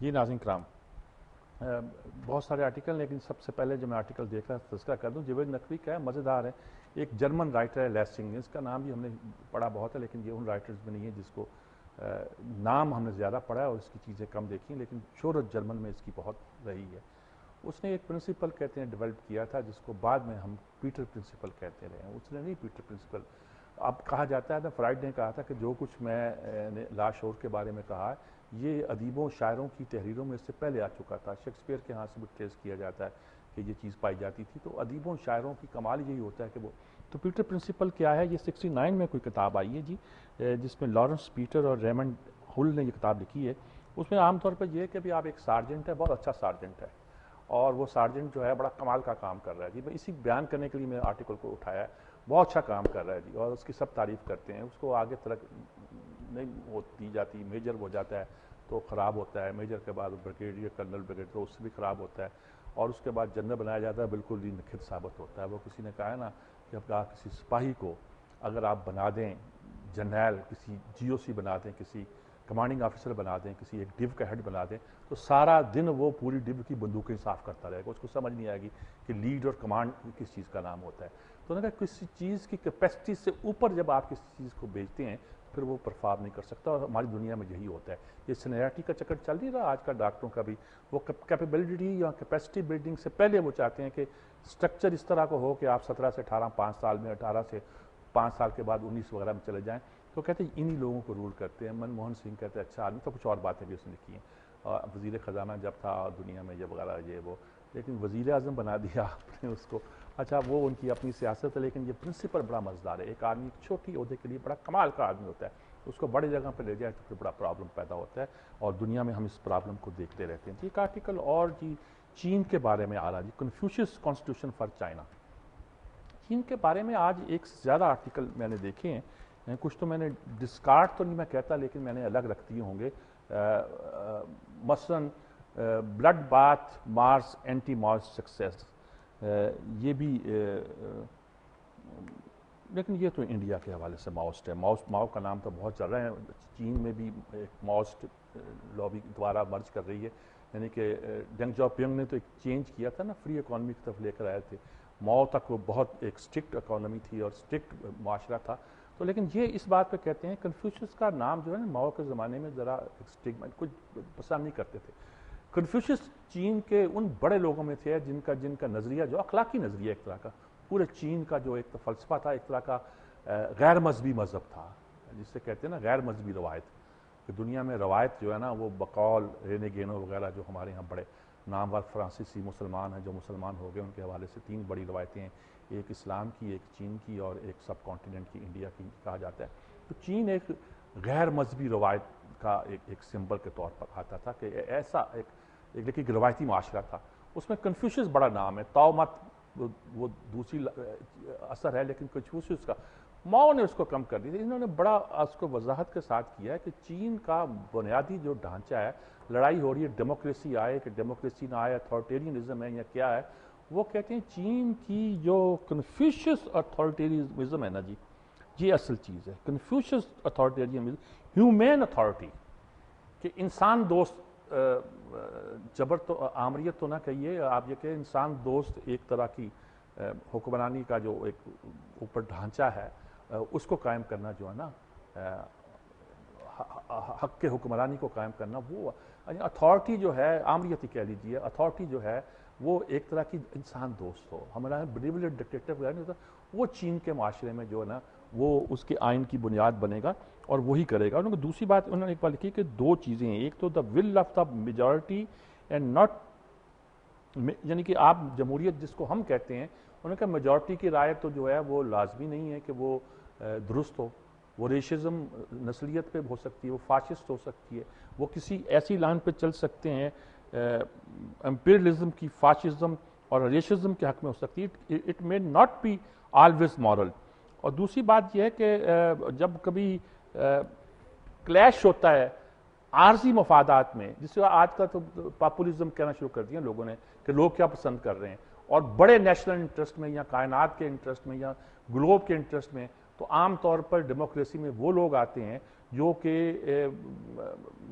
جی ناظرین کرام، بہت سارے آرٹیکل، لیکن سب سے پہلے جو میں آرٹیکل دیکھ رہا تذکرہ کر دوں، جاوید نقوی کا ہے، مزیدار ہے۔ ایک جرمن رائٹر ہے لیسنگ، اس کا نام بھی ہم نے پڑھا بہت ہے، لیکن یہ ان رائٹرز میں نہیں ہے جس کو نام ہم نے زیادہ پڑھا ہے اور اس کی چیزیں کم دیکھی ہیں، لیکن شہرت جرمن میں اس کی بہت رہی ہے۔ اس نے ایک پرنسپل کہتے ہیں ڈیولپ کیا تھا، جس کو بعد میں ہم پیٹر پرنسپل کہتے رہے ہیں۔ اس نے نہیں پیٹر پرنسپل، اب کہا جاتا ہے نا، فرائڈ نے کہا تھا کہ جو کچھ میں نے لاشعور کے بارے میں کہا ہے، یہ ادیبوں شاعروں کی تحریروں میں اس سے پہلے آ چکا تھا۔ شیکسپیئر کے ہاں سے بھی ٹریس کیا جاتا ہے کہ یہ چیز پائی جاتی تھی۔ تو ادیبوں شاعروں کی کمال یہی ہوتا ہے کہ وہ، تو پیٹر پرنسپل کیا ہے؟ یہ 69 میں کوئی کتاب آئی ہے جی، جس میں لارنس پیٹر اور ریمنڈ ہل نے یہ کتاب لکھی ہے۔ اس میں عام طور پر یہ ہے کہ بھی آپ ایک سارجنٹ ہے، بہت اچھا سارجنٹ ہے، اور وہ سارجنٹ جو ہے بڑا کمال کا کام کر رہا ہے جی۔ میں اسی بیان کرنے کے لیے میں آرٹیکل کو اٹھایا ہے، بہت اچھا کام کر رہا ہے جی، اور اس کی سب تعریف کرتے ہیں۔ اس کو آگے ترق نہیں دی جاتی، میجر ہو جاتا ہے تو خراب ہوتا ہے، میجر کے بعد بریگیڈیئر، کرنل، بریگیڈیئر، تو اس سے بھی خراب ہوتا ہے، اور اس کے بعد جنرل بنایا جاتا ہے، بالکل ہی نکھت ثابت ہوتا ہے۔ وہ کسی نے کہا ہے نا کہ اب کسی سپاہی کو اگر آپ بنا دیں جرنیل، کسی جی او سی بنا دیں، کسی کمانڈنگ آفیسر بنا دیں، کسی ایک ڈیو کا ہیڈ بنا دیں، تو سارا دن وہ پوری ڈیو کی بندوقیں صاف کرتا رہے گا، اس کو سمجھ نہیں آئے گی کہ لیڈ اور کمانڈ کس چیز کا نام ہوتا ہے۔ تو انہوں نے کہا کسی چیز کی کیپیسٹی سے اوپر جب آپ کسی چیز کو بیچتے ہیں پھر وہ پرفارم نہیں کر سکتا، اور ہماری دنیا میں یہی ہوتا ہے۔ یہ سینیرٹی کا چکر چل نہیں رہا آج کا ڈاکٹروں کا بھی، وہ کیپیبلٹی یا کیپیسٹی بلڈنگ سے پہلے وہ چاہتے ہیں کہ سٹرکچر اس طرح کو ہو کہ آپ 17 سے 18 5 سال میں، 18 سے 5 سال کے بعد 19 وغیرہ میں چلے جائیں۔ تو کہتے ہیں انہی لوگوں کو رول کرتے ہیں۔ منموہن سنگھ کہتے ہیں اچھا آدمی، تو کچھ اور باتیں بھی اس نے لکھی ہیں، وزیر خزانہ جب تھا دنیا میں یہ وغیرہ یہ وہ، لیکن وزیر اعظم بنا دیا آپ نے اس کو۔ اچھا وہ ان کی اپنی سیاست ہے، لیکن یہ پرنسپل بڑا مزدار ہے۔ ایک آدمی ایک چھوٹی عہدے کے لیے بڑا کمال کا آدمی ہوتا ہے، اس کو بڑی جگہ پہ لے جائے تو پھر بڑا پرابلم پیدا ہوتا ہے، اور دنیا میں ہم اس پرابلم کو دیکھتے رہتے ہیں۔ ایک آرٹیکل اور جی چین کے بارے میں آ رہا جی، کنفیوشس کانسٹیٹیوشن فار چائنا۔ چین کے بارے میں آج ایک سے زیادہ آرٹیکل میں نے دیکھے ہیں، کچھ تو میں نے ڈسکارڈ تو نہیں میں کہتا، لیکن میں نے الگ رکھ دیے ہوں گے۔ مثلاً بلڈ باتھ مارس اینٹی ماؤس سکسیس، یہ بھی، لیکن یہ تو انڈیا کے حوالے سے ماؤسٹ ہے۔ ماؤ کا نام تو بہت چل رہا ہے، چین میں بھی ایک ماؤسٹ لابی دوبارہ مرج کر رہی ہے، یعنی کہ ڈینگ جاؤپینگ نے تو ایک چینج کیا تھا نا، فری اکانومی کی طرف لے کر آئے تھے۔ ماؤ تک وہ بہت ایک سٹرکٹ اکانومی تھی اور سٹرکٹ معاشرہ تھا، تو لیکن یہ اس بات پہ کہتے ہیں کنفیوشس کا نام جو ہے نا، ماؤ کے زمانے میں ذرا اسٹگما کچھ پسند نہیں کرتے تھے۔ کنفیوشس چین کے ان بڑے لوگوں میں تھے جن کا نظریہ جو اخلاقی نظریہ ایک طرح کا، پورے چین کا جو ایک فلسفہ تھا، ایک طرح کا غیر مذہبی مذہب تھا، جس سے کہتے ہیں نا غیر مذہبی روایت، کہ دنیا میں روایت جو ہے نا وہ بقول رینے گینو وغیرہ جو ہمارے ہاں بڑے نامور فرانسیسی مسلمان ہیں جو مسلمان ہو گئے، ان کے حوالے سے 3 بڑی روایتیں ہیں، ایک اسلام کی، ایک چین کی، اور ایک سب کانٹیننٹ کی انڈیا کی کہا جاتا ہے۔ تو چین ایک غیر مذہبی روایت کا ایک سمبل کے طور پر آتا تھا، کہ ایسا ایک روایتی معاشرہ تھا۔ اس میں کنفیوشس بڑا نام ہے، تاؤ مت وہ دوسری اثر ہے، لیکن کنفیوشس کا ماؤ نے اس کو کم کر دی تھی۔ انہوں نے بڑا اس کو وضاحت کے ساتھ کیا ہے کہ چین کا بنیادی جو ڈھانچہ ہے، لڑائی ہو رہی ہے ڈیموکریسی آئے کہ ڈیموکریسی نہ آئے، اتھارٹیرینزم ہے یا کیا ہے، وہ کہتے ہیں چین کی جو کنفیوشس اتھارٹیرینزم ہے نا جی، یہ اصل چیز ہے۔ کنفیوشس اتھارٹیرینزم، ہیومین اتھارٹی، کہ انسان دوست، جبر تو آمریت تو نہ کہیے آپ، یہ کہ انسان دوست ایک طرح کی حکمرانی کا جو ایک اوپر ڈھانچہ ہے، اس کو قائم کرنا جو ہے نا، حق کے حکمرانی کو قائم کرنا، وہ اتھارٹی جو ہے، آمریتی کہہ لیجیے، اتھارٹی جو ہے وہ ایک طرح کی انسان دوست ہو، ہمارا بریولڈ ڈکٹیٹر وغیرہ نہیں ہوتا، وہ چین کے معاشرے میں جو ہے نا وہ اس کے آئین کی بنیاد بنے گا اور وہی کرے گا۔ انہوں نے دوسری بات انہوں نے ایک بات لکھی کہ 2 چیزیں ہیں، ایک تو the will of the majority and not, یعنی کہ آپ جمہوریت جس کو ہم کہتے ہیں، انہوں نے کہا میجورٹی کی رائے تو جو ہے وہ لازمی نہیں ہے کہ وہ درست ہو، وہ ریشزم نسلیت پہ ہو سکتی ہے، وہ فاشسٹ ہو سکتی ہے، وہ کسی ایسی لائن پہ چل سکتے ہیں امپیریلزم کی، فاشزم اور ریشزم کے حق میں ہو سکتی ہے، it may not be always moral۔ اور دوسری بات یہ ہے کہ جب کبھی کلیش ہوتا ہے عارضی مفادات میں، جس سے آج کا تو پاپولزم کہنا شروع کر دیا لوگوں نے کہ لوگ کیا پسند کر رہے ہیں، اور بڑے نیشنل انٹرسٹ میں یا کائنات کے انٹرسٹ میں یا گلوب کے انٹرسٹ میں، تو عام طور پر ڈیموکریسی میں وہ لوگ آتے ہیں جو کہ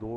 2